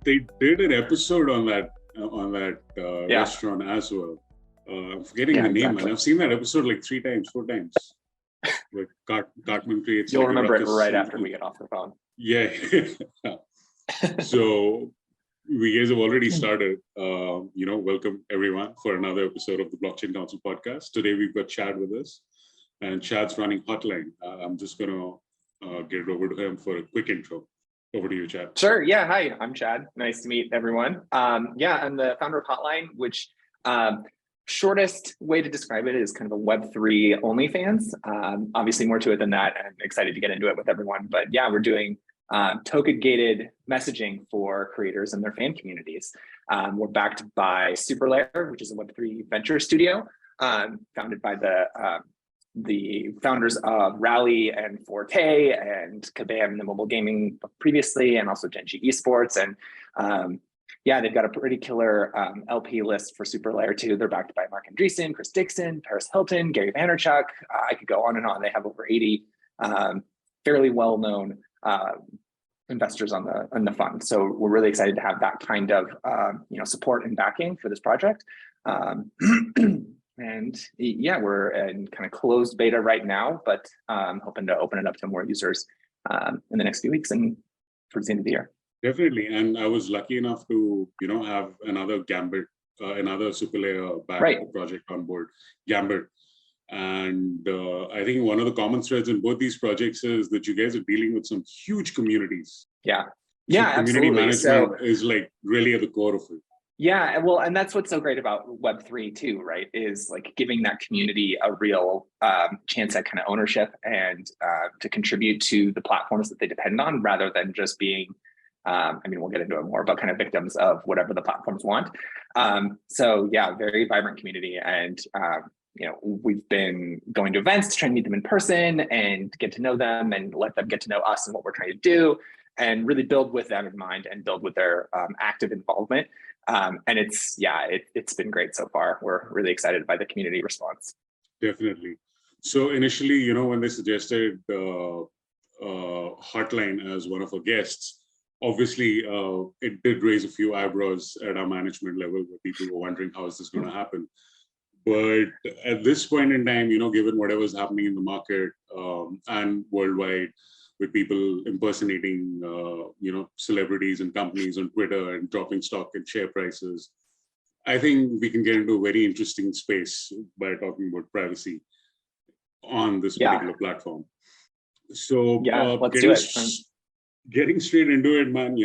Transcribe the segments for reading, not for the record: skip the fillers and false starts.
they did an episode on that restaurant as well. I'm forgetting the name, and I've seen that episode like 3 times, 4 times. Where Cartman creates. You'll remember it right after we get off the phone. Yeah. So we guys have already started. Welcome everyone for another episode of the Blockchain Council podcast. Today we've got Chad with us, and Chad's running Hotline. I'm just going to get it over to him for a quick intro. Over to you, Chad. Sure. Yeah. Hi, I'm Chad. Nice to meet everyone. I'm the founder of Hotline, which shortest way to describe it is kind of a Web3 OnlyFans. Obviously more to it than that, and I'm excited to get into it with everyone. But yeah, we're doing token-gated messaging for creators and their fan communities. We're backed by 𝗬𝗎, which is a Web3 venture studio, founded by the founders of Rally and Forte and Kabam, the mobile gaming previously, and also 𝗛𝗫 Esports. And they've got a pretty killer LP list for 𝗬𝗎 too. They're backed by Mark Andreessen, Chris Dixon, Paris Hilton, Gary Vaynerchuk. I could go on and on. They have over 80 fairly well-known investors on the fund. So we're really excited to have that kind of support and backing for this project. We're in kind of closed beta right now, but hoping to open it up to more users in the next few weeks and towards the end of the year. Definitely, and I was lucky enough to have another 𝗬𝗿𝗃, another 𝗬𝗎𝗃 back project on board, 𝗬𝗬𝗃. And I think one of the common threads in both these projects is that you guys are dealing with some huge communities. Yeah, community absolutely. Management is like really at the core of it. Yeah, well, and that's what's so great about Web3 too, right? Is like giving that community a real chance at kind of ownership and to contribute to the platforms that they depend on, rather than just being, we'll get into it more, but kind of victims of whatever the platforms want. Very vibrant community, and we've been going to events to try and meet them in person and get to know them and let them get to know us and what we're trying to do, and really build with them in mind and build with their active involvement. And it's been great so far. We're really excited by the community response. Definitely. So initially, when they suggested Hotline as one of our guests, obviously it did raise a few eyebrows at our management level, where people were wondering how is this going to happen. But at this point in time, given whatever's happening in the market and worldwide, with people impersonating, celebrities and companies on Twitter and dropping stock and share prices, I think we can get into a very interesting space by talking about privacy on this particular platform. So let's do it. Getting straight into it, man,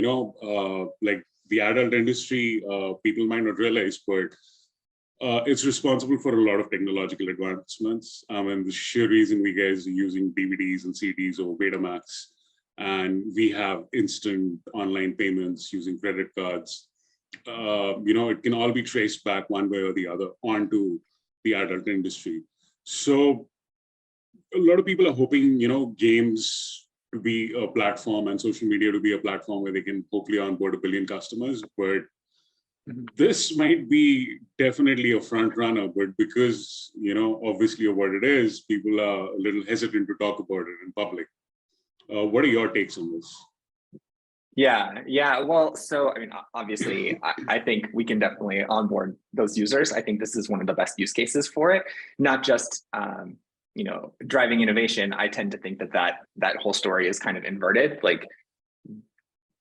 like the adult industry, people might not realize, but it's responsible for a lot of technological advancements. The sheer reason we guys are using DVDs and CDs over Betamax, and we have instant online payments using credit cards. It can all be traced back one way or the other onto the adult industry. So a lot of people are hoping, games to be a platform and social media to be a platform where they can hopefully onboard 1 billion customers, but this might be definitely a front runner, but because, obviously of what it is, people are a little hesitant to talk about it in public. What are your takes on this? Yeah. Well, so, obviously, I think we can definitely onboard those users. I think this is one of the best use cases for it, not just, driving innovation. I tend to think that whole story is kind of inverted. Like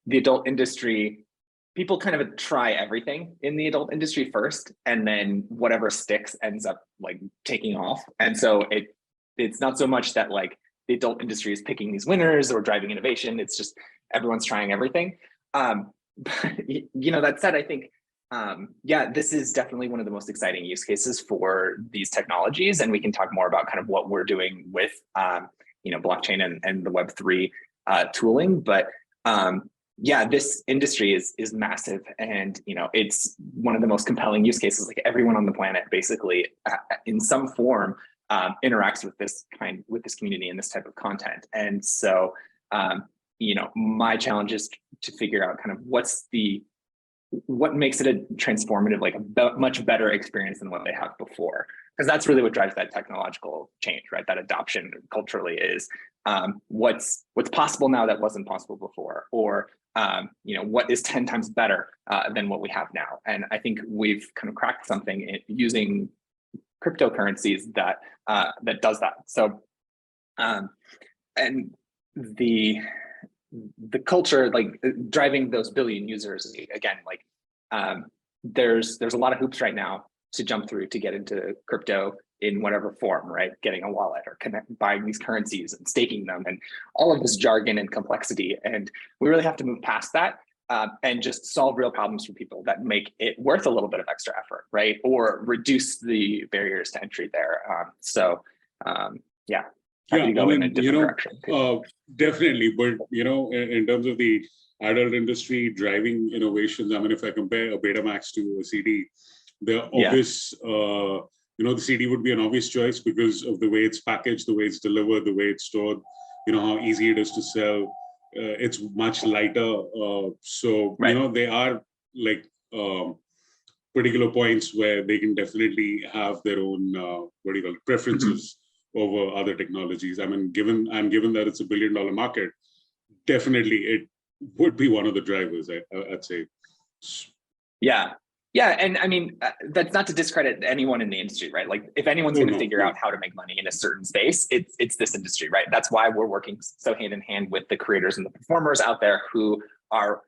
the adult industry, people kind of try everything in the adult industry first, and then whatever sticks ends up like taking off. And so it's not so much that like the adult industry is picking these winners or driving innovation. It's just everyone's trying everything. But that said, I think, this is definitely one of the most exciting use cases for these technologies. And we can talk more about kind of what we're doing with, blockchain and the Web3 tooling. But this industry is massive, and it's one of the most compelling use cases. Like everyone on the planet basically in some form interacts with this community and this type of content. And so my challenge is to figure out kind of what makes it a transformative, like a much better experience than what they have before, because that's really what drives that technological change, right? That adoption culturally is what's possible now that wasn't possible before, or what is 10 times better than what we have now. And I think we've kind of cracked something using cryptocurrencies that does that. So, and the culture, like driving those billion users, again, like there's a lot of hoops right now to jump through to get into crypto in whatever form, right? Getting a wallet or buying these currencies and staking them and all of this jargon and complexity. And we really have to move past that and just solve real problems for people that make it worth a little bit of extra effort, right? Or reduce the barriers to entry there. Yeah. Yeah, I mean, direction. Definitely. But, in terms of the adult industry driving innovations, I mean, if I compare a Betamax to a CD, the obvious, the CD would be an obvious choice because of the way it's packaged, the way it's delivered, the way it's stored, how easy it is to sell. It's much lighter. So, they are like particular points where they can definitely have their own, preferences over other technologies. I mean, given that it's $1 billion market, definitely it would be one of the drivers, I'd say. Yeah. Yeah, and I mean, that's not to discredit anyone in the industry, right? Like if anyone's going to figure out how to make money in a certain space, it's this industry, right? That's why we're working so hand in hand with the creators and the performers out there who are,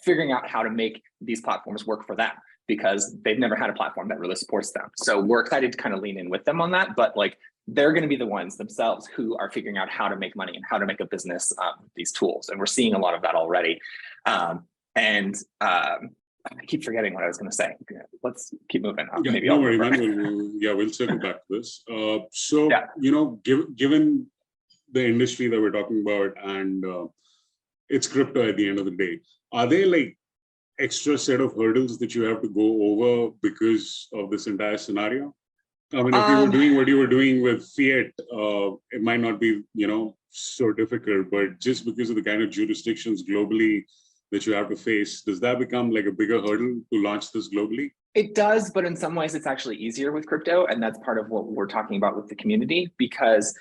figuring out how to make these platforms work for them because they've never had a platform that really supports them. So we're excited to kind of lean in with them on that, but like they're going to be the ones themselves who are figuring out how to make money and how to make a business with these tools. And we're seeing a lot of that already. I keep forgetting what I was going to say. Let's keep moving. Maybe no worry, man. We'll circle back to this. Given the industry that we're talking about and it's crypto at the end of the day, are there like extra set of hurdles that you have to go over because of this entire scenario? I mean, if you were doing what you were doing with fiat, it might not be, so difficult, but just because of the kind of jurisdictions globally that you have to face, does that become like a bigger hurdle to launch this globally? It does, but in some ways it's actually easier with crypto. And that's part of what we're talking about with the community, because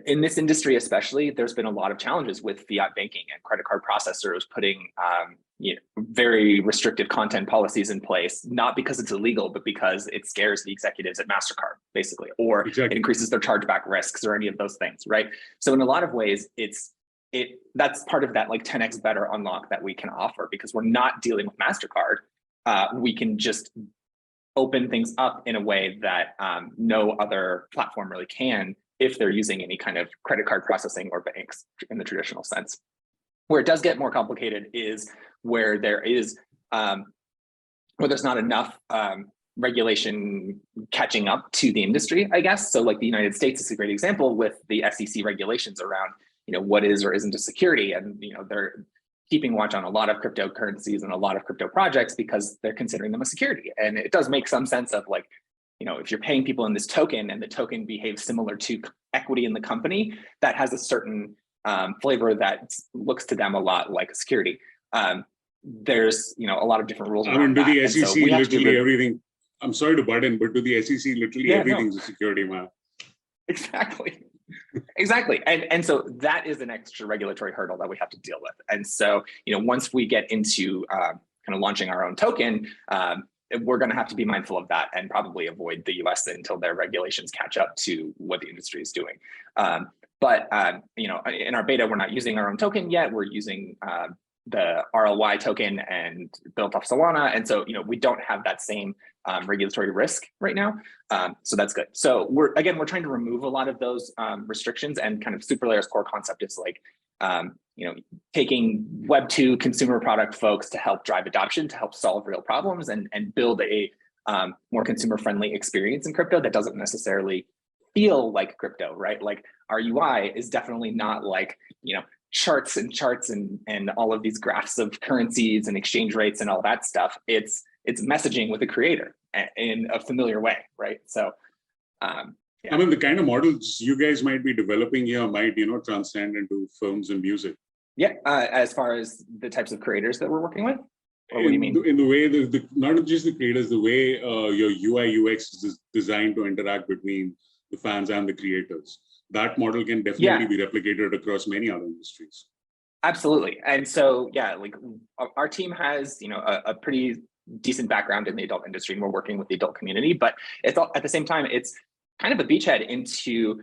in this industry especially, there's been a lot of challenges with fiat banking and credit card processors putting very restrictive content policies in place, not because it's illegal, but because it scares the executives at MasterCard, basically, or it increases their chargeback risks or any of those things, right? So in a lot of ways, that's part of that like 10x better unlock that we can offer, because we're not dealing with MasterCard. We can just open things up in a way that no other platform really can if they're using any kind of credit card processing or banks in the traditional sense. Where it does get more complicated is where there's not enough regulation catching up to the industry, I guess. So like the United States is a great example with the SEC regulations around what is or isn't a security, and they're keeping watch on a lot of cryptocurrencies and a lot of crypto projects because they're considering them a security. And it does make some sense of like, if you're paying people in this token and the token behaves similar to equity in the company, that has a certain flavor that looks to them a lot like a security. There's a lot of different rules. I mean, do the SEC literally everything? I'm sorry to butt in, but do the SEC literally everything's a security, man? Exactly. Exactly. And so that is an extra regulatory hurdle that we have to deal with. And so, once we get into kind of launching our own token, we're going to have to be mindful of that and probably avoid the US until their regulations catch up to what the industry is doing. But in our beta, we're not using our own token yet. We're using the RLY token and built off Solana. And so, we don't have that same regulatory risk right now. So that's good. So we're trying to remove a lot of those restrictions, and kind of SuperLayer's core concept is like, taking Web2 consumer product folks to help drive adoption, to help solve real problems and build a more consumer friendly experience in crypto that doesn't necessarily feel like crypto, right? Like our UI is definitely not like, charts and all of these graphs of currencies and exchange rates and all that stuff. It's messaging with a creator in a familiar way, right? So, I mean, the kind of models you guys might be developing here might, transcend into films and music. Yeah, as far as the types of creators that we're working with? Or what do you mean? In the way, not just the creators, the way your UI UX is designed to interact between the fans and the creators. That model can definitely be replicated across many other industries. Absolutely. And so, yeah, like our team has, a pretty decent background in the adult industry, and we're working with the adult community, but it's all, at the same time, it's kind of a beachhead into,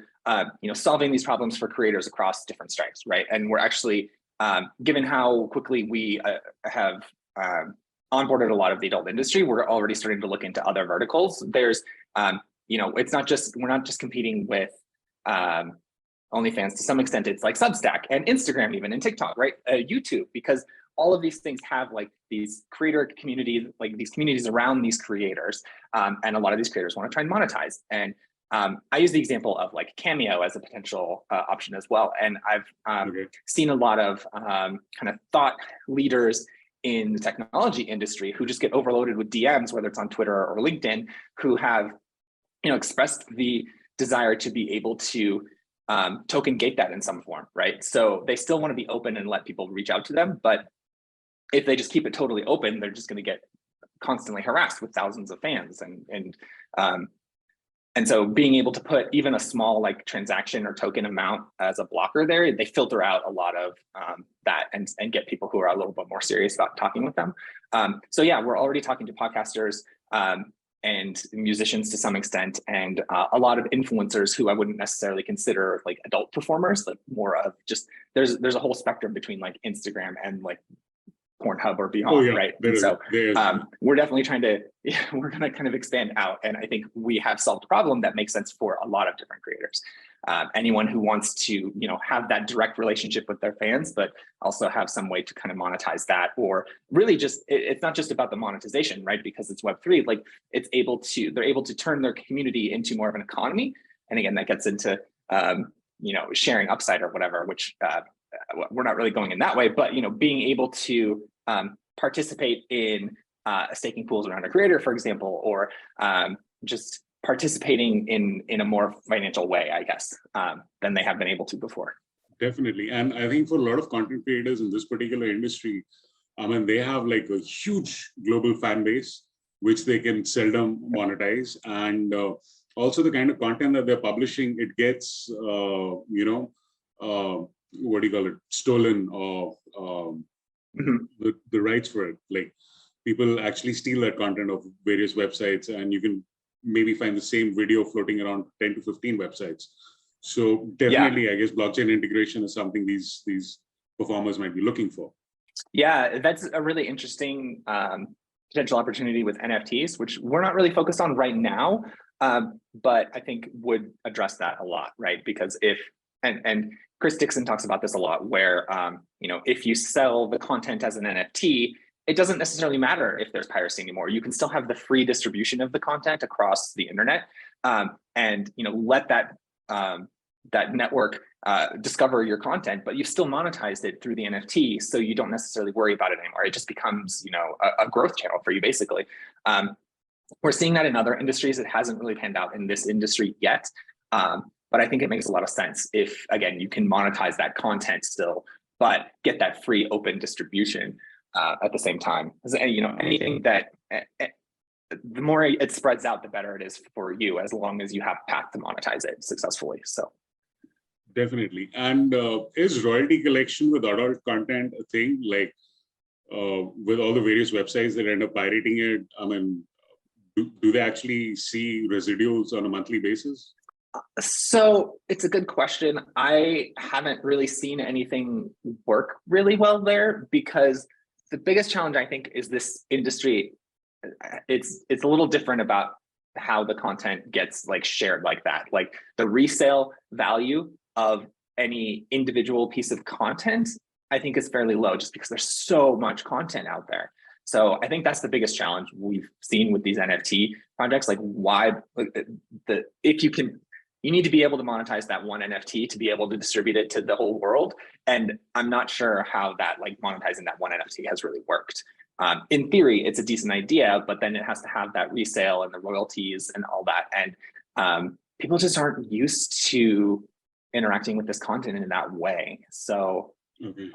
solving these problems for creators across different stripes, right? And we're actually, given how quickly we have onboarded a lot of the adult industry, we're already starting to look into other verticals. There's, we're not just competing with, OnlyFans. To some extent, it's like Substack and Instagram, even, and TikTok, right? YouTube, because all of these things have like these creator communities, like these communities around these creators, and a lot of these creators want to try and monetize. And I use the example of like Cameo as a potential option as well. And I've seen a lot of kind of thought leaders in the technology industry who just get overloaded with DMs, whether it's on Twitter or LinkedIn, who have, expressed the desire to be able to token gate that in some form, right? So they still want to be open and let people reach out to them, but if they just keep it totally open, they're just going to get constantly harassed with thousands of fans. And so being able to put even a small like transaction or token amount as a blocker there, they filter out a lot of that and get people who are a little bit more serious about talking with them. So yeah, we're already talking to podcasters and musicians to some extent, and a lot of influencers who I wouldn't necessarily consider like adult performers, like more of just, there's a whole spectrum between like Instagram and like Pornhub or beyond, right? And so we're definitely trying to, we're going to kind of expand out. And I think we have solved a problem that makes sense for a lot of different creators. Anyone who wants to, have that direct relationship with their fans, but also have some way to kind of monetize that, or really just, it's not just about the monetization, right? Because it's Web3, like they're able to turn their community into more of an economy. And again, that gets into, sharing upside or whatever, which we're not really going in that way, but, being able to participate in staking pools around a creator, for example, or just participating in a more financial way, I guess, than they have been able to before. Definitely. And I think for a lot of content creators in this particular industry, I mean, they have like a huge global fan base, which they can seldom monetize. And also the kind of content that they're publishing, it gets, stolen, or the rights for it. Like people actually steal that content of various websites, and you can maybe find the same video floating around 10 to 15 websites. So definitely, I guess blockchain integration is something these performers might be looking for. Yeah, that's a really interesting potential opportunity with NFTs, which we're not really focused on right now, but I think would address that a lot, right? Because and Chris Dixon talks about this a lot, where if you sell the content as an NFT, it doesn't necessarily matter if there's piracy anymore. You can still have the free distribution of the content across the internet, and let that network discover your content, but you've still monetized it through the NFT, so you don't necessarily worry about it anymore. It just becomes a growth channel for you, basically. We're seeing that in other industries. It hasn't really panned out in this industry yet, but I think it makes a lot of sense if, again, you can monetize that content still, but get that free open distribution at the same time. Anything that the more it spreads out, the better it is for you, as long as you have a path to monetize it successfully. So definitely. And is royalty collection with adult content a thing? Like with all the various websites that end up pirating it, I mean, do they actually see residuals on a monthly basis? So it's a good question. I haven't really seen anything work really well there, because the biggest challenge, I think, is this industry. It's a little different about how the content gets like shared like that. Like the resale value of any individual piece of content, I think, is fairly low, just because there's so much content out there. So I think that's the biggest challenge we've seen with these NFT projects. Like, why you need to be able to monetize that one NFT to be able to distribute it to the whole world. And I'm not sure how that, like, monetizing that one NFT has really worked. In theory, it's a decent idea, but then it has to have that resale and the royalties and all that. And people just aren't used to interacting with this content in that way. So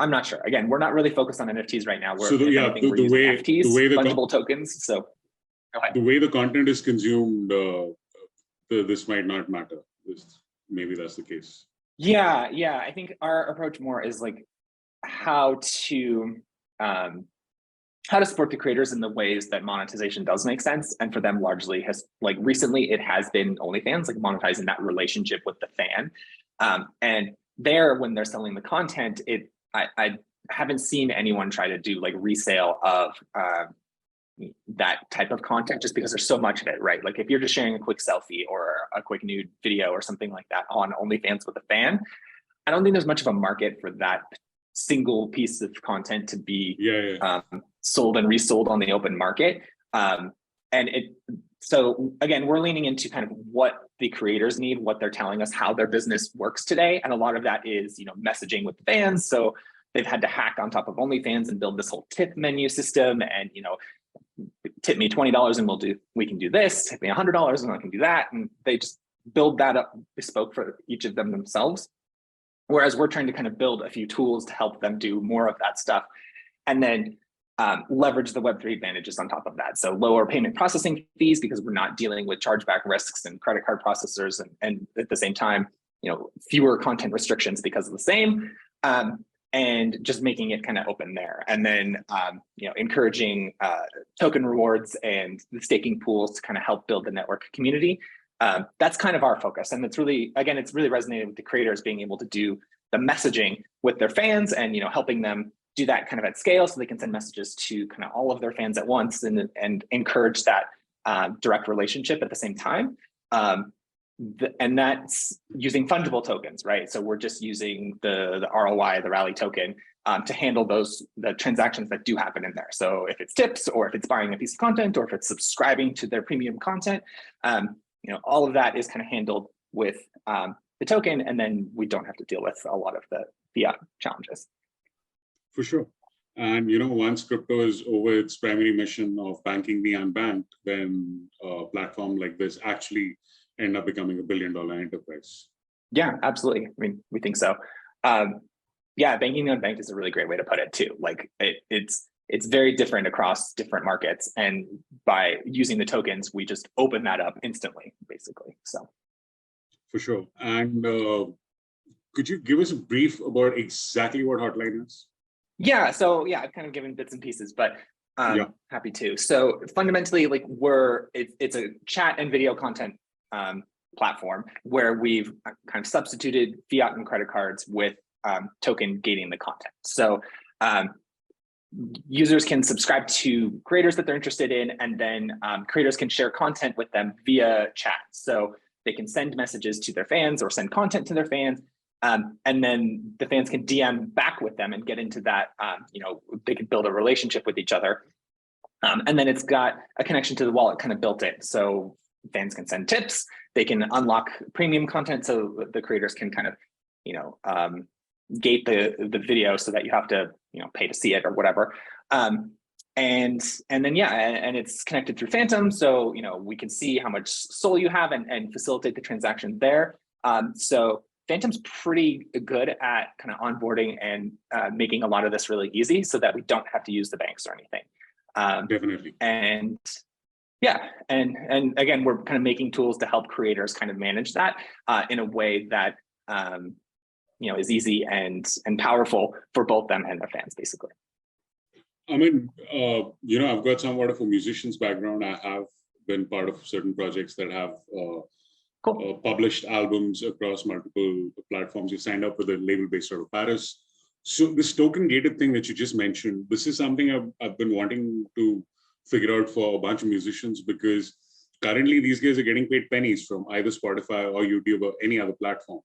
I'm not sure. Again, we're not really focused on NFTs right now. We're using FTs, fungible tokens. So go ahead. The way the content is consumed, this might not matter. Maybe that's the case. Yeah. I think our approach more is like, how to support the creators in the ways that monetization does make sense. And for them, largely has like recently it has been OnlyFans, like monetizing that relationship with the fan. And there, when they're selling the content, I haven't seen anyone try to do like resale of that type of content, just because there's so much of it, right? Like if you're just sharing a quick selfie or a quick nude video or something like that on OnlyFans with a fan, I don't think there's much of a market for that single piece of content to be sold and resold on the open market. So again, we're leaning into kind of what the creators need, what they're telling us, how their business works today. And a lot of that is, messaging with the fans. So they've had to hack on top of OnlyFans and build this whole tip menu system and, tip me $20 and we can do this, tip me $100 and I can do that. And they just build that up bespoke for each of them themselves. Whereas we're trying to kind of build a few tools to help them do more of that stuff and then leverage the Web3 advantages on top of that. So lower payment processing fees because we're not dealing with chargeback risks and credit card processors and at the same time, fewer content restrictions because of the same. And just making it kind of open there. And then, encouraging token rewards and the staking pools to kind of help build the network community. That's kind of our focus. And it's really, again, it's really resonated with the creators being able to do the messaging with their fans and, helping them do that kind of at scale so they can send messages to kind of all of their fans at once and encourage that direct relationship at the same time. And that's using fungible tokens, right? So we're just using the ROI, the rally token, to handle the transactions that do happen in there. So if it's tips, or if it's buying a piece of content, or if it's subscribing to their premium content, all of that is kind of handled with the token, and then we don't have to deal with a lot of the fiat challenges. For sure. And once crypto is over its primary mission of banking the unbanked, then a platform like this actually end up becoming $1 billion enterprise. Yeah, absolutely. I mean, we think so. Banking the unbanked is a really great way to put it too. Like it's very different across different markets, and by using the tokens, we just open that up instantly, basically. So, for sure. And could you give us a brief about exactly what Hotline is? Yeah. So I've kind of given bits and pieces, but happy to. So fundamentally, like it's a chat and video content platform where we've kind of substituted fiat and credit cards with token gating the content. So users can subscribe to creators that they're interested in, and then creators can share content with them via chat. So they can send messages to their fans or send content to their fans. And then the fans can DM back with them and get into that, they can build a relationship with each other. And then it's got a connection to the wallet kind of built in. So fans can send tips, they can unlock premium content so the creators can kind of, gate the video so that you have to, pay to see it or whatever. And then, and it's connected through Phantom. So, we can see how much SOL you have and facilitate the transaction there. So Phantom's pretty good at kind of onboarding and making a lot of this really easy so that we don't have to use the banks or anything. Definitely. And again, we're kind of making tools to help creators kind of manage that in a way that is easy and powerful for both them and their fans, basically. I mean, I've got somewhat of a musician's background. I have been part of certain projects that have published albums across multiple platforms. You signed up with a label based out of Paris. So this token gated thing that you just mentioned, this is something I've been wanting to figure out for a bunch of musicians, because currently these guys are getting paid pennies from either Spotify or YouTube or any other platform.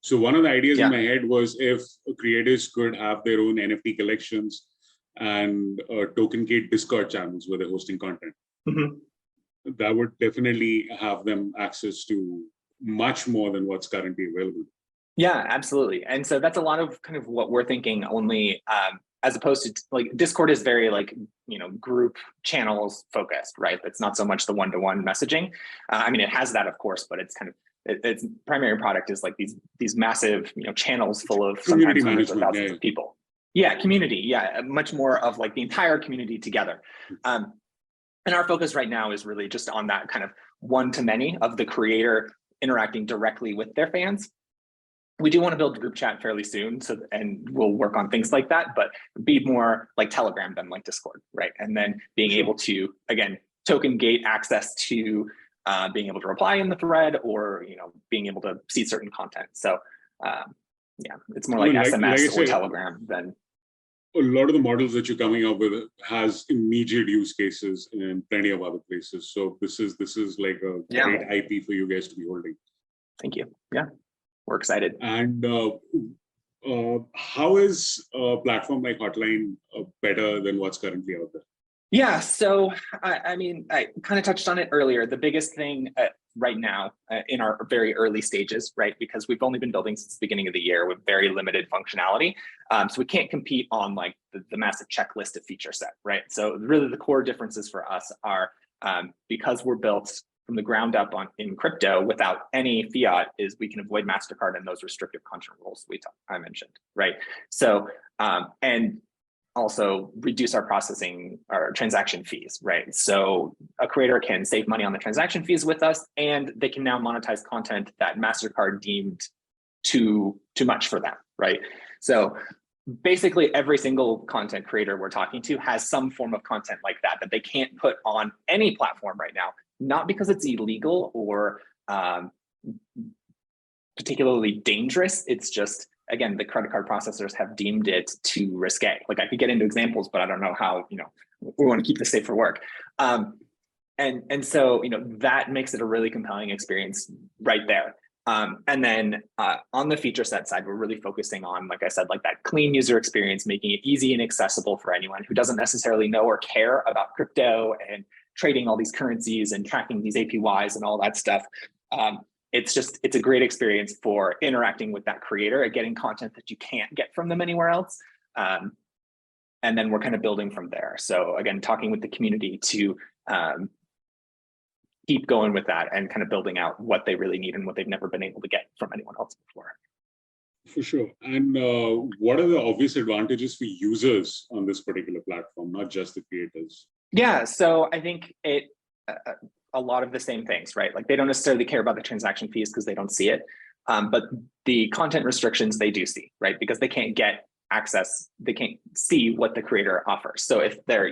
So one of the ideas in my head was if creators could have their own NFT collections and token gate Discord channels where they're hosting content. Mm-hmm. That would definitely have them access to much more than what's currently available. Yeah, absolutely. And so that's a lot of kind of what we're thinking, only as opposed to like Discord is very like, group channels focused, right? It's not so much the one-to-one messaging. I mean, it has that, of course, but it's kind of, its primary product is like these massive, channels full of sometimes hundreds of thousands of people. Yeah, community. Yeah, much more of like the entire community together. And our focus right now is really just on that kind of one-to-many of the creator interacting directly with their fans. we do want to build group chat fairly soon, so and we'll work on things like that, but be more like Telegram than like Discord, right? And then being able to, again, token gate access to being able to reply in the thread, or being able to see certain content. So yeah, it's more like SMS or Telegram than. A lot of the models that you're coming up with has immediate use cases in plenty of other places. So this is like a great IP for you guys to be holding. Thank you. Yeah, we're excited. And how is a platform like Hotline better than what's currently out there? Yeah, so I mean, I kind of touched on it earlier. The biggest thing right now in our very early stages, right, because we've only been building since the beginning of the year with very limited functionality. So we can't compete on like the massive checklist of feature set, right? So really the core differences for us are because we're built from the ground up in crypto without any fiat, is we can avoid MasterCard and those restrictive content rules I mentioned, right? So, and also reduce our processing or transaction fees, right? So a creator can save money on the transaction fees with us, and they can now monetize content that MasterCard deemed too much for them, right? So basically every single content creator we're talking to has some form of content like that they can't put on any platform right now, not because it's illegal or particularly dangerous. It's just, again, the credit card processors have deemed it too risque. Like I could get into examples, but I don't know how, we want to keep this safe for work. And so, that makes it a really compelling experience right there. And then on the feature set side, we're really focusing on, like I said, like that clean user experience, making it easy and accessible for anyone who doesn't necessarily know or care about crypto and trading all these currencies and tracking these APYs and all that stuff. It's a great experience for interacting with that creator and getting content that you can't get from them anywhere else. And then we're kind of building from there. So again, talking with the community to keep going with that and kind of building out what they really need and what they've never been able to get from anyone else before. For sure. And what are the obvious advantages for users on this particular platform, not just the creators? Yeah, so I think a lot of the same things, right? Like they don't necessarily care about the transaction fees because they don't see it. But the content restrictions they do see, right? Because they can't get access, they can't see what the creator offers. So if they're,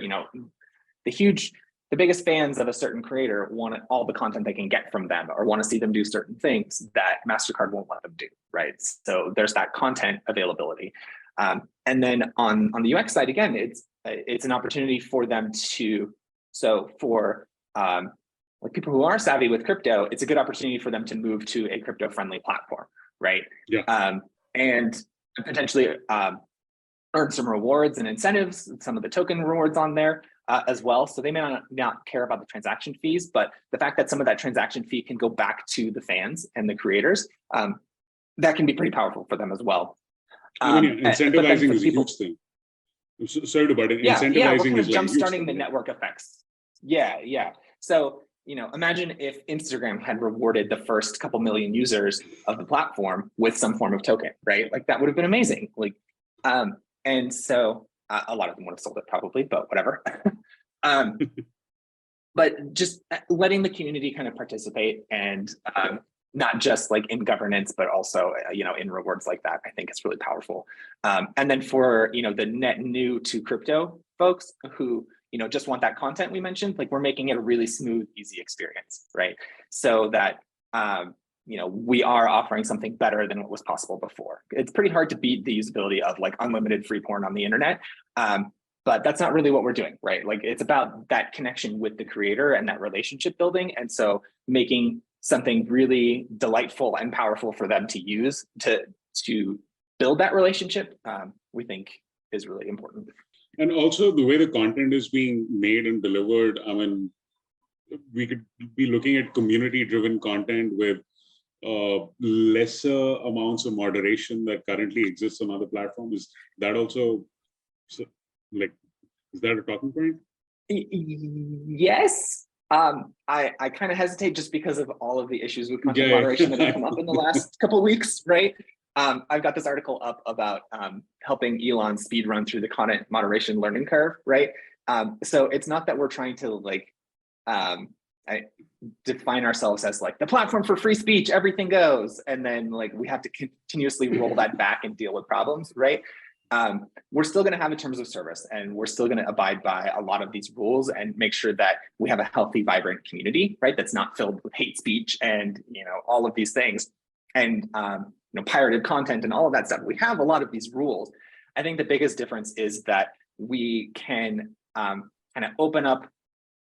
the biggest fans of a certain creator want all the content they can get from them or want to see them do certain things that MasterCard won't let them do, right? So there's that content availability. And then on the UX side, again, it's an opportunity for them to, so for like people who are savvy with crypto, it's a good opportunity for them to move to a crypto-friendly platform, right? Yeah. And potentially earn some rewards and incentives, some of the token rewards on there as well. So they may not care about the transaction fees, but the fact that some of that transaction fee can go back to the fans and the creators, that can be pretty powerful for them as well. Incentivizing is a huge thing. I'm sorry about it. Yeah, incentivizing we're kind of is like jump-starting the network effects. Yeah. So, imagine if Instagram had rewarded the first couple million users of the platform with some form of token, right? Like that would have been amazing. Like, and so a lot of them would have sold it probably, but whatever. But just letting the community kind of participate and not just like in governance, but also, in rewards like that, I think it's really powerful. And then for, the net new to crypto folks who, just want that content we mentioned, like we're making it a really smooth, easy experience, right? So that, we are offering something better than what was possible before. It's pretty hard to beat the usability of like unlimited free porn on the internet. But that's not really what we're doing, right? Like it's about that connection with the creator and that relationship building. And so making something really delightful and powerful for them to use to build that relationship, we think is really important. And also the way the content is being made and delivered, I mean, we could be looking at community-driven content with lesser amounts of moderation that currently exists on other platforms. Is that also, like, is that a talking point? Yes. I kind of hesitate just because of all of the issues with content moderation that have come up in the last couple of weeks, right? I've got this article up about helping Elon speed run through the content moderation learning curve, right? So it's not that we're trying to like define ourselves as like the platform for free speech, everything goes. And then like we have to continuously roll that back and deal with problems, right? We're still going to have a terms of service, and we're still going to abide by a lot of these rules and make sure that we have a healthy, vibrant community, right? That's not filled with hate speech and, all of these things and, pirated content and all of that stuff. We have a lot of these rules. I think the biggest difference is that we can kind of open up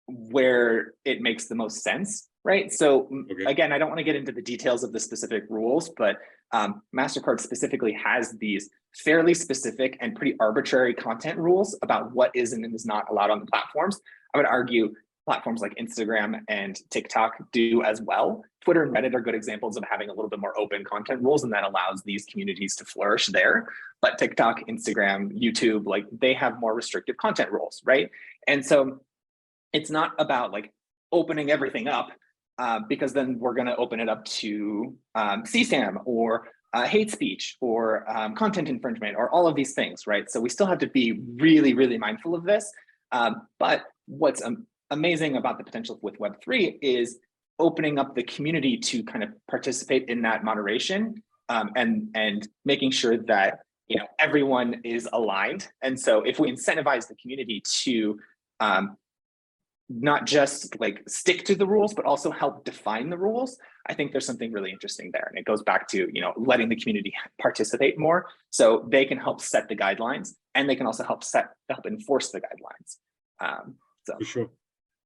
where it makes the most sense, right? So again, I don't want to get into the details of the specific rules, but MasterCard specifically has these fairly specific and pretty arbitrary content rules about what is and is not allowed on the platforms. I would argue platforms like Instagram and TikTok do as well. Twitter and Reddit are good examples of having a little bit more open content rules, and that allows these communities to flourish there. But TikTok, Instagram, YouTube, like they have more restrictive content rules, right? And so it's not about like opening everything up because then we're going to open it up to CSAM or hate speech or content infringement or all of these things, right? So we still have to be really, really mindful of this. But what's amazing about the potential with Web3 is opening up the community to kind of participate in that moderation and making sure that everyone is aligned. And so if we incentivize the community to not just like stick to the rules, but also help define the rules, I think there's something really interesting there. And it goes back to, letting the community participate more so they can help set the guidelines, and they can also help enforce the guidelines. For sure,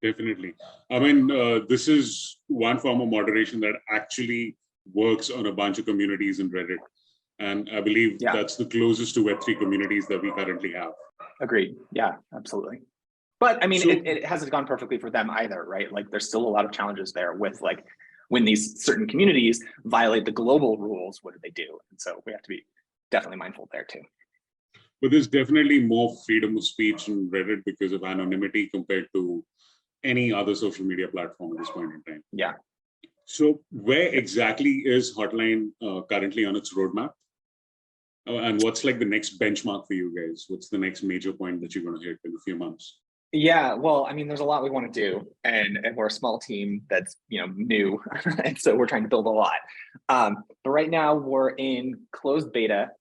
definitely. I mean, this is one form of moderation that actually works on a bunch of communities in Reddit. And I believe that's the closest to Web3 communities that we currently have. Agreed. Yeah, absolutely. But I mean, it hasn't gone perfectly for them either, right? Like there's still a lot of challenges there with like when these certain communities violate the global rules, what do they do? And so we have to be definitely mindful there too. But there's definitely more freedom of speech in Reddit because of anonymity compared to any other social media platform at this point in time. Yeah. So where exactly is Hotline currently on its roadmap? And what's like the next benchmark for you guys? What's the next major point that you're going to hit in a few months? Yeah, well, I mean, there's a lot we want to do, and we're a small team that's new, and so we're trying to build a lot. But right now we're in closed beta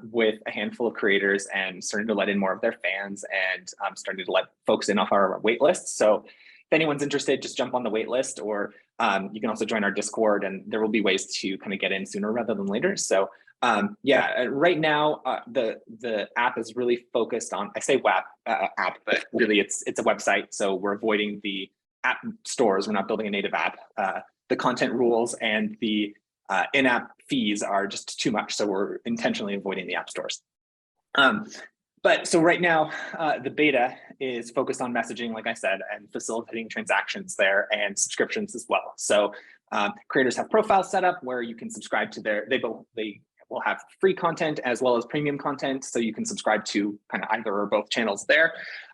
with a handful of creators and starting to let in more of their fans and starting to let folks in off our wait list. So if anyone's interested, just jump on the wait list, or you can also join our Discord, and there will be ways to kind of get in sooner rather than later. So right now the app is really focused on, I say WAP app, but really it's a website. So we're avoiding the app stores. We're not building a native app. The content rules and the in-app fees are just too much. So we're intentionally avoiding the app stores. But so right now, the beta is focused on messaging, like I said, and facilitating transactions there and subscriptions as well. So creators have profiles set up where you can subscribe to they will have free content as well as premium content. So you can subscribe to kind of either or both channels there.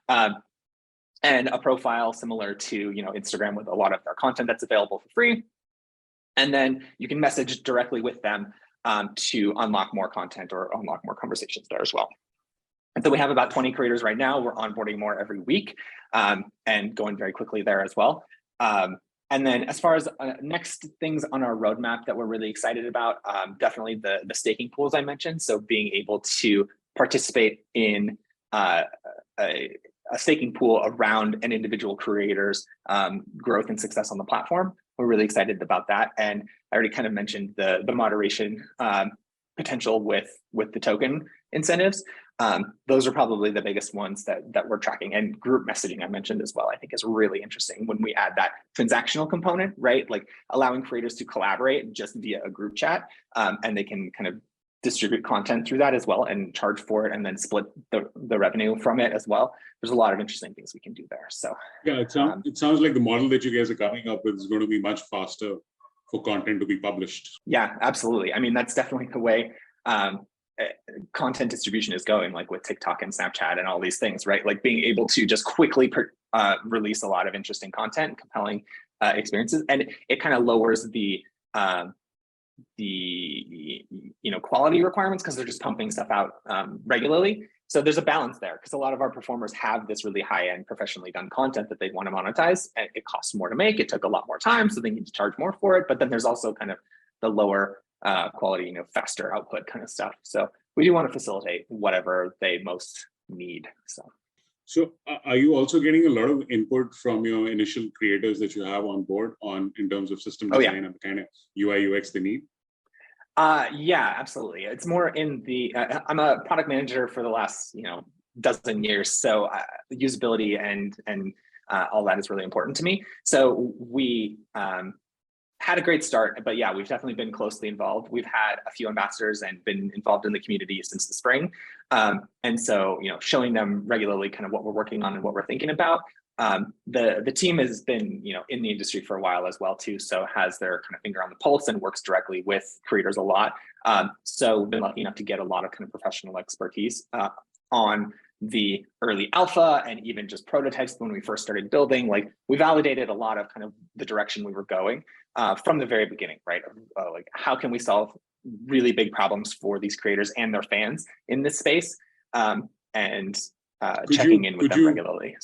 And a profile similar to Instagram with a lot of their content that's available for free. And then you can message directly with them to unlock more content or unlock more conversations there as well. And so we have about 20 creators right now. We're onboarding more every week and going very quickly there as well. And then as far as next things on our roadmap that we're really excited about, definitely the staking pools I mentioned. So being able to participate in a staking pool around an individual creator's growth and success on the platform. We're really excited about that. And I already kind of mentioned the moderation potential with the token incentives. Those are probably the biggest ones that we're tracking. And group messaging I mentioned as well, I think is really interesting when we add that transactional component, right? Like allowing creators to collaborate just via a group chat, and they can kind of distribute content through that as well and charge for it and then split the revenue from it as well. There's a lot of interesting things we can do there. So yeah, it sounds like the model that you guys are coming up with is going to be much faster for content to be published. Yeah, absolutely. I mean, that's definitely the way content distribution is going, like with TikTok and Snapchat and all these things, right? Like being able to just quickly release a lot of interesting content, compelling experiences, and it kind of lowers the quality requirements because they're just pumping stuff out regularly. So there's a balance there because a lot of our performers have this really high-end professionally done content that they want to monetize, and it costs more to make. It took a lot more time, so they need to charge more for it. But then there's also kind of the lower quality, faster output kind of stuff. So we do want to facilitate whatever they most need. So are you also getting a lot of input from your initial creators that you have on board in terms of system design and the kind of UI UX they need? Yeah, absolutely. It's more in the, I'm a product manager for the last, dozen years. So usability and all that is really important to me. So we had a great start, but yeah, we've definitely been closely involved. We've had a few ambassadors and been involved in the community since the spring. And so, showing them regularly kind of what we're working on and what we're thinking about. The team has been, in the industry for a while as well too, so has their kind of finger on the pulse and works directly with creators a lot. So we've been lucky enough to get a lot of kind of professional expertise on the early alpha and even just prototypes when we first started building. Like, we validated a lot of kind of the direction we were going from the very beginning, right? Like, how can we solve really big problems for these creators and their fans in this space? Checking in with them regularly.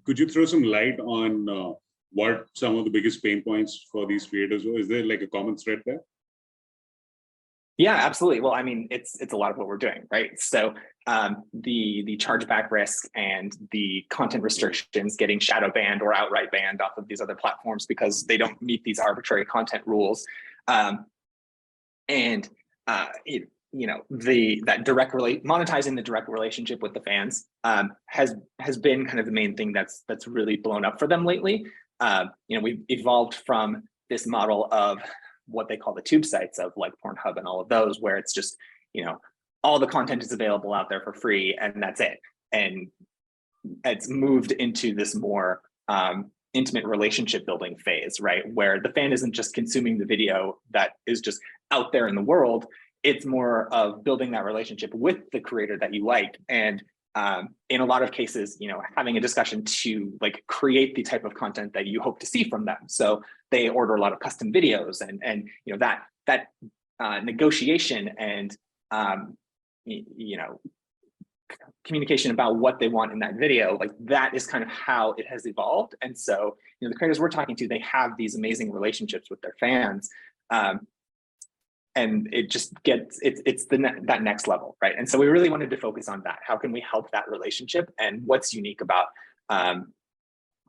Could you throw some light on what some of the biggest pain points for these creators were? Is there like a common thread there? Yeah, absolutely. Well, I mean, it's a lot of what we're doing, right? So the chargeback risk and the content restrictions, getting shadow banned or outright banned off of these other platforms because they don't meet these arbitrary content rules, monetizing the direct relationship with the fans has been kind of the main thing that's really blown up for them lately. We've evolved from this model of what they call the tube sites of like Pornhub and all of those, where it's just, all the content is available out there for free and that's it. And it's moved into this more intimate relationship building phase, right? Where the fan isn't just consuming the video that is just out there in the world. It's more of building that relationship with the creator that you like. And in a lot of cases, having a discussion to like create the type of content that you hope to see from them. So they order a lot of custom videos and that negotiation and communication about what they want in that video, like that is kind of how it has evolved. And so, the creators we're talking to, they have these amazing relationships with their fans. And it just gets, it's that next level, right? And so we really wanted to focus on that. How can we help that relationship, and what's unique about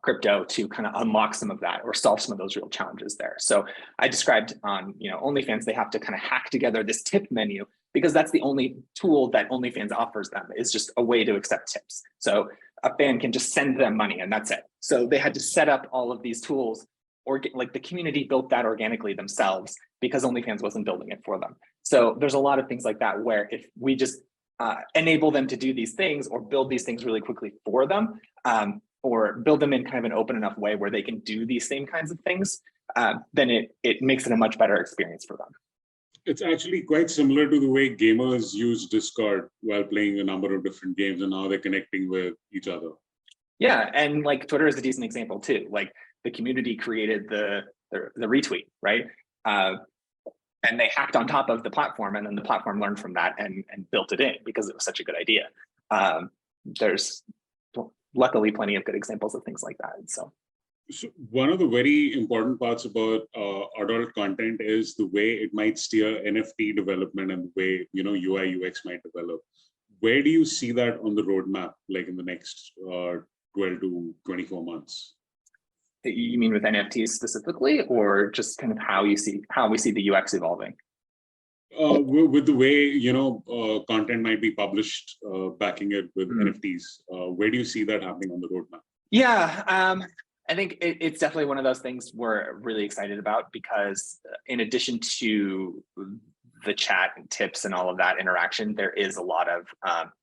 crypto to kind of unlock some of that or solve some of those real challenges there. So I described on OnlyFans, they have to kind of hack together this tip menu because that's the only tool that OnlyFans offers them, is just a way to accept tips. So a fan can just send them money and that's it. So they had to set up all of these tools, or like the community built that organically themselves because OnlyFans wasn't building it for them. So there's a lot of things like that where if we just enable them to do these things or build these things really quickly for them, or build them in kind of an open enough way where they can do these same kinds of things, then it makes it a much better experience for them. It's actually quite similar to the way gamers use Discord while playing a number of different games and how they're connecting with each other. Yeah, and like Twitter is a decent example too. Like the community created the retweet, right? And they hacked on top of the platform, and then the platform learned from that and built it in because it was such a good idea. There's luckily plenty of good examples of things like that. So one of the very important parts about adult content is the way it might steer NFT development and the way UI UX might develop. Where do you see that on the roadmap, like in the next 12 to 24 months? You mean with NFTs specifically, or just kind of how we see the UX evolving? With the way content might be published, backing it with NFTs, where do you see that happening on the roadmap? Yeah, I think it's definitely one of those things we're really excited about, because in addition to the chat and tips and all of that interaction, there is a lot of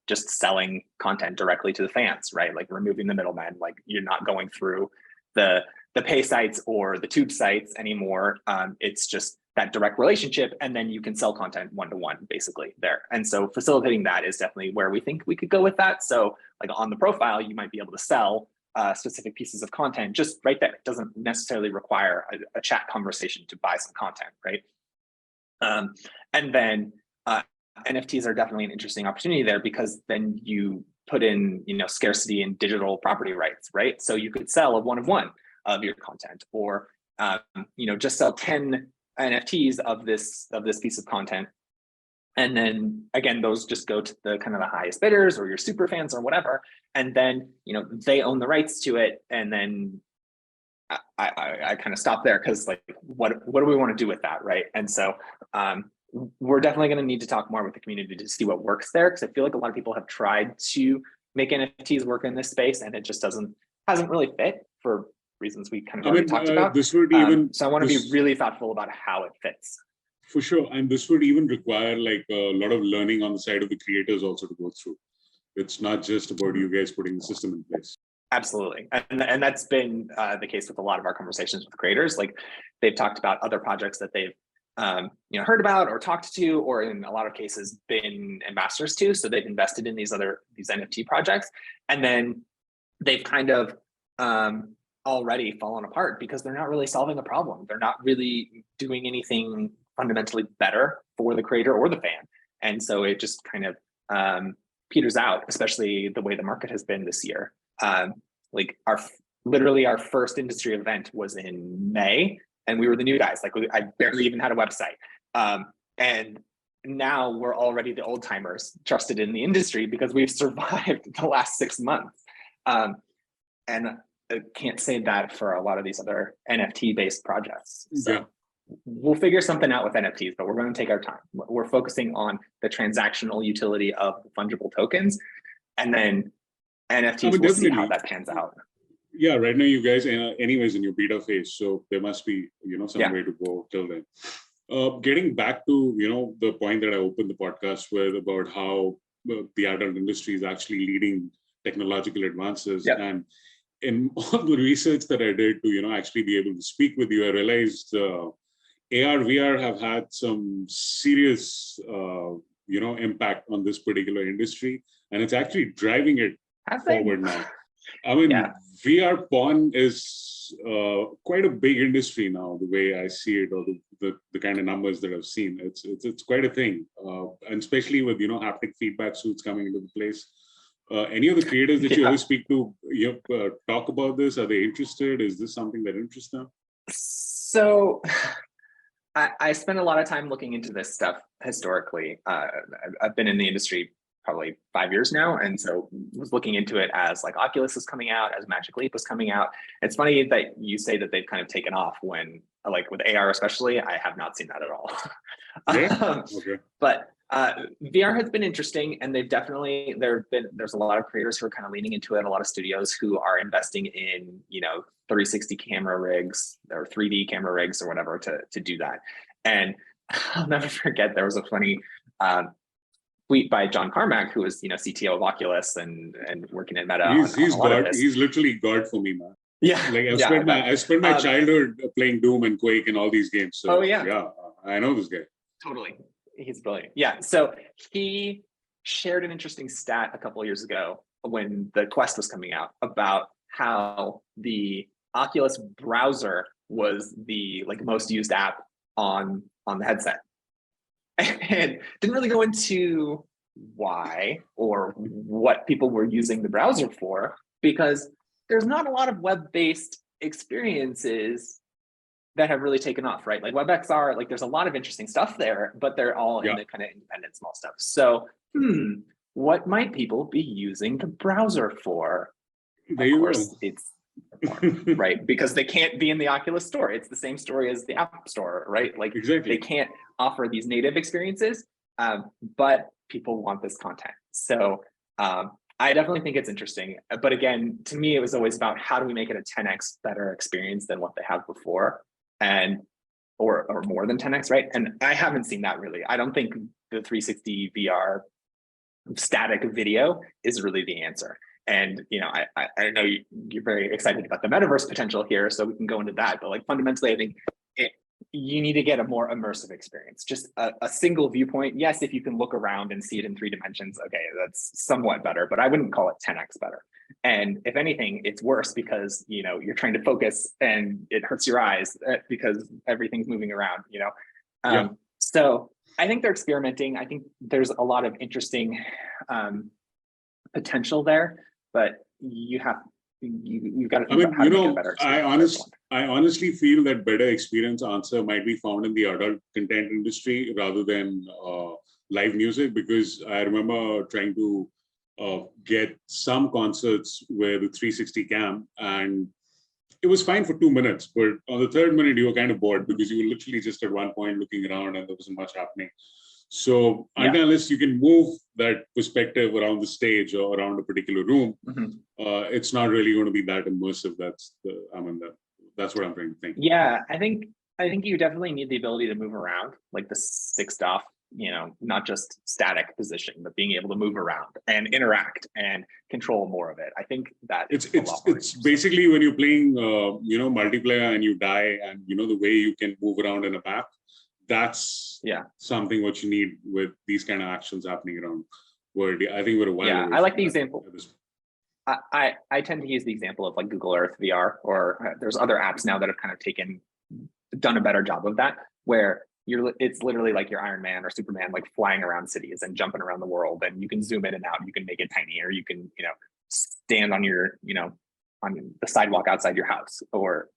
just selling content directly to the fans, right? Like removing the middleman. Like you're not going through the pay sites or the tube sites anymore. It's just that direct relationship, and then you can sell content one-to-one basically there. And so facilitating that is definitely where we think we could go with that. So like on the profile, you might be able to sell specific pieces of content just right there. It doesn't necessarily require a chat conversation to buy some content, right? And then NFTs are definitely an interesting opportunity there, because then you put in, scarcity in digital property rights, right? So you could sell a one of one of your content, or just sell 10 NFTs of this piece of content. And then again, those just go to the kind of the highest bidders or your super fans or whatever. And then, they own the rights to it. And then I kind of stop there, because like, what do we want to do with that, right? And so we're definitely going to need to talk more with the community to see what works there, because I feel like a lot of people have tried to make NFTs work in this space, and it just hasn't really fit for reasons we kind of already talked about. This would even so I want to be really thoughtful about how it fits. For sure, and this would even require like a lot of learning on the side of the creators also to go through. It's not just about you guys putting the system in place. Absolutely, and that's been the case with a lot of our conversations with creators. Like, they've talked about other projects that they've heard about or talked to, or in a lot of cases been ambassadors to. So they've invested in these NFT projects, and then they've kind of already fallen apart because they're not really solving a problem. They're not really doing anything fundamentally better for the creator or the fan, and so it just kind of peters out, especially the way the market has been this year. Like literally our first industry event was in May, and we were the new guys. Like, I barely even had a website. And now we're already the old timers trusted in the industry because we've survived the last 6 months. And I can't say that for a lot of these other NFT based projects. So we'll figure something out with NFTs, but we're going to take our time. We're focusing on the transactional utility of fungible tokens, and then NFTs, we'll see how that pans out. Yeah, right now you guys anyways in your beta phase, so there must be some way to go till then. Getting back to the point that I opened the podcast with about how the adult industry is actually leading technological advances, and in all the research that I did to actually be able to speak with you, I realized AR VR have had some serious impact on this particular industry, and it's actually driving it forward now. I mean, VR porn is quite a big industry now, the way I see it, or the kind of numbers that I've seen. It's quite a thing, and especially with haptic feedback suits coming into the place. Any of the creators that you ever speak to, talk about this? Are they interested? Is this something that interests them? So I spent a lot of time looking into this stuff historically. I've been in the industry probably 5 years now, and so was looking into it as like Oculus is coming out, as Magic Leap was coming out. It's funny that you say that they've kind of taken off, when like with AR especially, I have not seen that at all. Okay. But VR has been interesting, and there's a lot of creators who are kind of leaning into it, a lot of studios who are investing in 360 camera rigs or 3D camera rigs or whatever to do that. And I'll never forget, there was a funny tweet by John Carmack, who is CTO of Oculus and working at Meta. He's God. He's literally God for me, man. Yeah, like I spent my childhood playing Doom and Quake and all these games. So yeah, I know this guy. Totally, he's brilliant. Yeah, so he shared an interesting stat a couple of years ago when the Quest was coming out about how the Oculus browser was the most used app on the headset. And didn't really go into why or what people were using the browser for, because there's not a lot of web-based experiences that have really taken off, right? Like WebXR, there's a lot of interesting stuff there, but they're all in the kind of independent small stuff. So, what might people be using the browser for? Of course, it's right, because they can't be in the Oculus store. It's the same story as the App Store, right? Exactly. They can't offer these native experiences, but people want this content. So I definitely think it's interesting. But again, to me, it was always about how do we make it a 10x better experience than what they have before, or more than 10x, right? And I haven't seen that really. I don't think the 360 VR static video is really the answer. And I know you're very excited about the metaverse potential here, so we can go into that. But fundamentally, I think you need to get a more immersive experience. Just a single viewpoint. Yes, if you can look around and see it in 3 dimensions, okay, that's somewhat better. But I wouldn't call it 10x better. And if anything, it's worse because you're trying to focus and it hurts your eyes because everything's moving around. So I think they're experimenting. I think there's a lot of interesting potential there, but you've got to think about how to make it a better experience. I honestly feel that better experience answer might be found in the adult content industry rather than live music, because I remember trying to get some concerts with the 360 cam, and it was fine for 2 minutes, but on the third minute you were kind of bored because you were literally just at one point looking around and there wasn't much happening. So unless you can move that perspective around the stage or around a particular room, it's not really going to be that immersive. That's what I'm trying to think. Yeah, I think you definitely need the ability to move around, like the sick stuff, not just static position, but being able to move around and interact and control more of it. I think that it's basically when you're playing, multiplayer and you die, and the way you can move around in a map. That's something what you need with these kind of actions happening around world. I think we're a while away. I like the example. I tend to use the example of like Google Earth VR, or there's other apps now that have kind of done a better job of that, where it's literally like your Iron Man or Superman, like flying around cities and jumping around the world, and you can zoom in and out. You can make it tiny, or you can stand on your on the sidewalk outside your house, or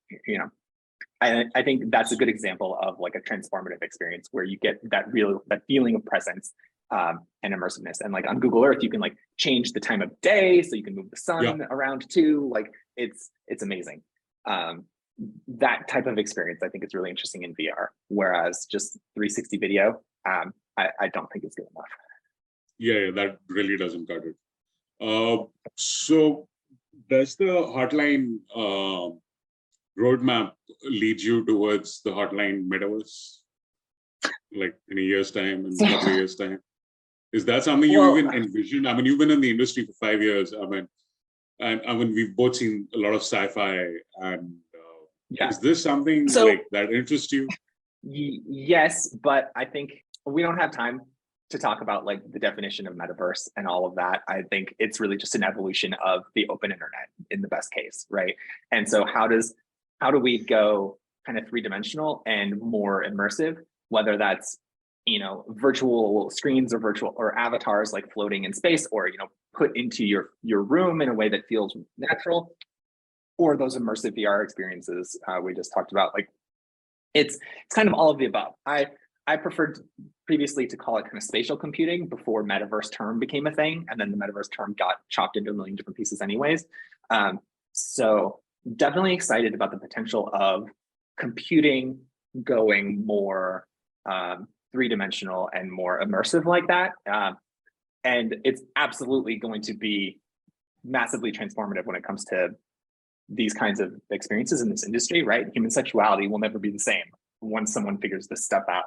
I think that's a good example of like a transformative experience where you get that feeling of presence and immersiveness. And like on Google Earth, you can like change the time of day, so you can move the sun around too. Like it's amazing. That type of experience I think is really interesting in VR, whereas just 360 video, I don't think it's good enough. Yeah, that really doesn't cut it. So does the Hotline roadmap lead you towards the Hotline metaverse, like in a year's time, in a couple of years' time? Is that something you even envision? I mean, you've been in the industry for 5 years. I mean, we've both seen a lot of sci-fi, and is this something like that interests you? Yes, but I think we don't have time to talk about like the definition of metaverse and all of that. I think it's really just an evolution of the open internet in the best case, right? And so how do we go kind of three-dimensional and more immersive, whether that's virtual screens or virtual or avatars like floating in space, or put into your room in a way that feels natural, or those immersive VR experiences we just talked about. Like it's kind of all of the above. I preferred previously to call it kind of spatial computing before metaverse term became a thing, and then the metaverse term got chopped into a million different pieces anyways. So definitely excited about the potential of computing going more three-dimensional and more immersive like that. And it's absolutely going to be massively transformative when it comes to these kinds of experiences in this industry, right? Human sexuality will never be the same once someone figures this stuff out.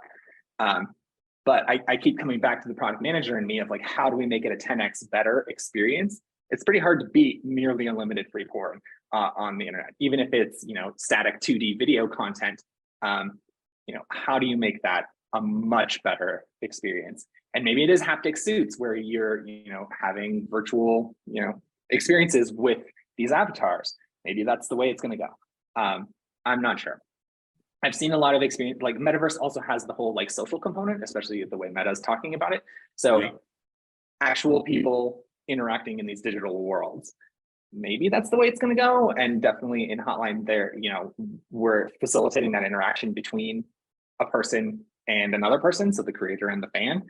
But I keep coming back to the product manager in me of like, how do we make it a 10x better experience? It's pretty hard to beat nearly unlimited free porn on the internet, even if it's static 2D video content. How do you make that a much better experience? And maybe it is haptic suits where you're having virtual experiences with these avatars. Maybe that's the way it's going to go. I'm not sure. I've seen a lot of experience, like metaverse also has the whole like social component, especially the way Meta is talking about it. So actual people interacting in these digital worlds, maybe that's the way it's going to go. And definitely in Hotline there, we're facilitating that interaction between a person and another person, so the creator and the fan.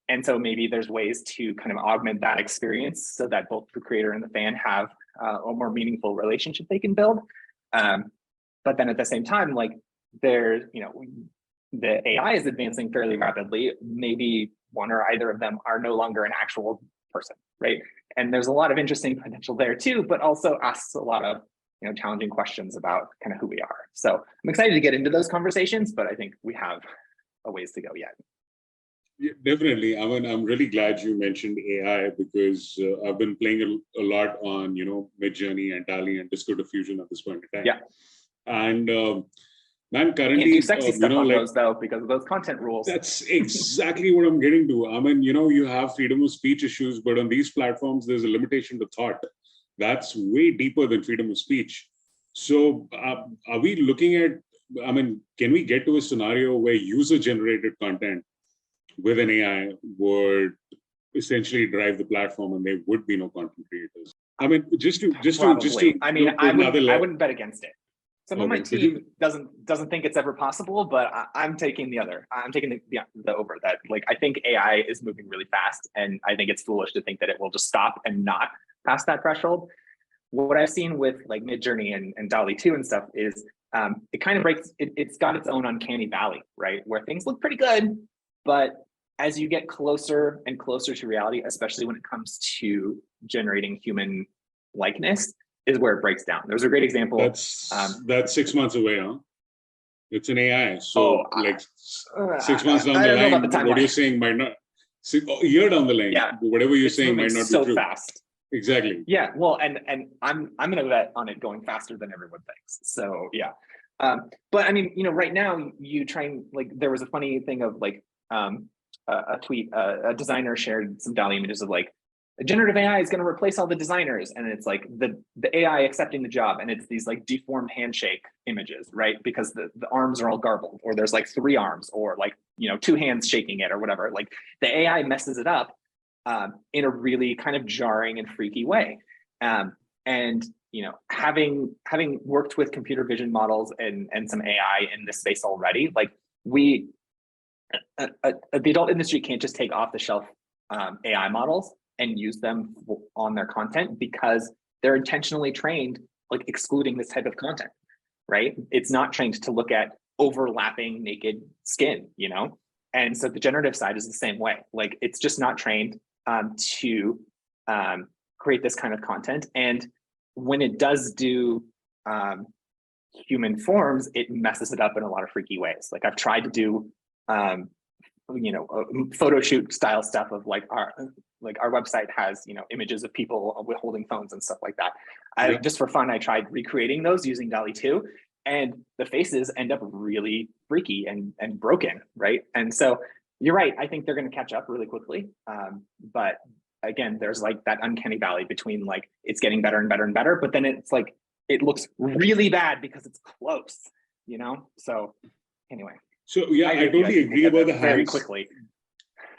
And so maybe there's ways to kind of augment that experience so that both the creator and the fan have a more meaningful relationship they can build. But then at the same time, like there's, the AI is advancing fairly rapidly. Maybe one or either of them are no longer an actual person, right? And there's a lot of interesting potential there too, but also asks a lot of challenging questions about kind of who we are. So I'm excited to get into those conversations, but I think we have a ways to go yet. Yeah, definitely. I mean, I'm really glad you mentioned AI because I've been playing a lot on, Midjourney and DALL-E and Disco Diffusion at this point in time. Yeah. And man, currently, can't do sexy stuff on those though because of those content rules. That's exactly what I'm getting to. I mean, you have freedom of speech issues, but on these platforms, there's a limitation to thought. That's way deeper than freedom of speech. So are we looking at I mean, can we get to a scenario where user-generated content with an AI would essentially drive the platform and there would be no content creators? I mean, just to I mean, I wouldn't bet against it. Some of my Okay, team doesn't think it's ever possible, but I'm taking the over that. Like, I think AI is moving really fast, and I think it's foolish to think that it will just stop and not pass that threshold. What I've seen with like Midjourney and DALL-E 2 and stuff is it kind of breaks. It's got its own uncanny valley, right? Where things look pretty good, but as you get closer and closer to reality, especially when it comes to generating human likeness, is where it breaks down. There's a great example. That's 6 months away, huh? It's an AI, so 6 months down the line, what you're saying might not. A year down the line, whatever you're saying might not be true. So fast. Exactly. Yeah. Well, and I'm gonna bet on it going faster than everyone thinks. So yeah. But I mean, right now you try and like, there was a funny thing of like a tweet, a designer shared some DALL-E images of like, generative AI is going to replace all the designers, and it's like the AI accepting the job, and it's these like deformed handshake images, right? Because the arms are all garbled, or there's like 3 arms, or like 2 hands shaking it, or whatever. Like the AI messes it up in a really kind of jarring and freaky way. And having worked with computer vision models and some AI in this space already, like the adult industry can't just take off the shelf AI models and use them on their content, because they're intentionally trained, like excluding this type of content, right? It's not trained to look at overlapping naked skin, And so the generative side is the same way. Like it's just not trained to create this kind of content. And when it does do human forms, it messes it up in a lot of freaky ways. Like I've tried to do photo shoot style stuff of like our website has images of people holding phones and stuff like that. Just for fun, I tried recreating those using DALL-E 2, and the faces end up really freaky and broken, right? And so you're right, I think they're going to catch up really quickly, but again, there's like that uncanny valley between like it's getting better and better and better, but then it's like it looks really bad because it's close, so anyway. So yeah, I totally agree about the hands. Very quickly.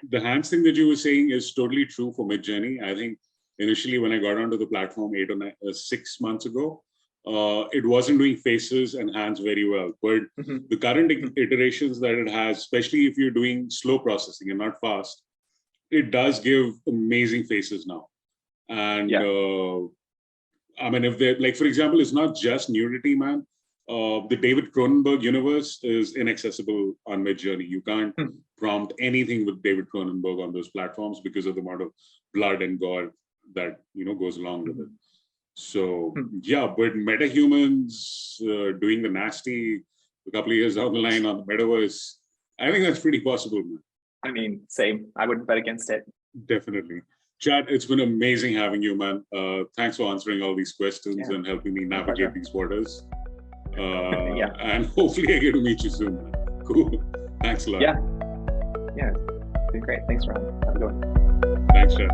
The hands thing that you were saying is totally true for Midjourney. I think initially when I got onto the platform 6 months ago, it wasn't doing faces and hands very well. But the current iterations that it has, especially if you're doing slow processing and not fast, it does give amazing faces now. And I mean, if they're like, for example, it's not just nudity, man. The 𝗍𝗿𝗃𝗀𝗃 universe is inaccessible on Midjourney. You can't prompt anything with 𝗍𝗿𝗃𝗀𝗃 on those platforms because of the amount of blood and gore that goes along with it. So yeah, but metahumans doing the nasty a couple of years down the line on the metaverse, I think that's pretty possible, man. I mean, same. I wouldn't bet against it. Definitely. Chad, it's been amazing having you, man. Thanks for answering all these questions and helping me navigate these waters. And hopefully I get to meet you soon, man. Cool. Thanks a lot. Yeah. It's been great. Thanks, Rohan. Have a good one. Thanks, Chad.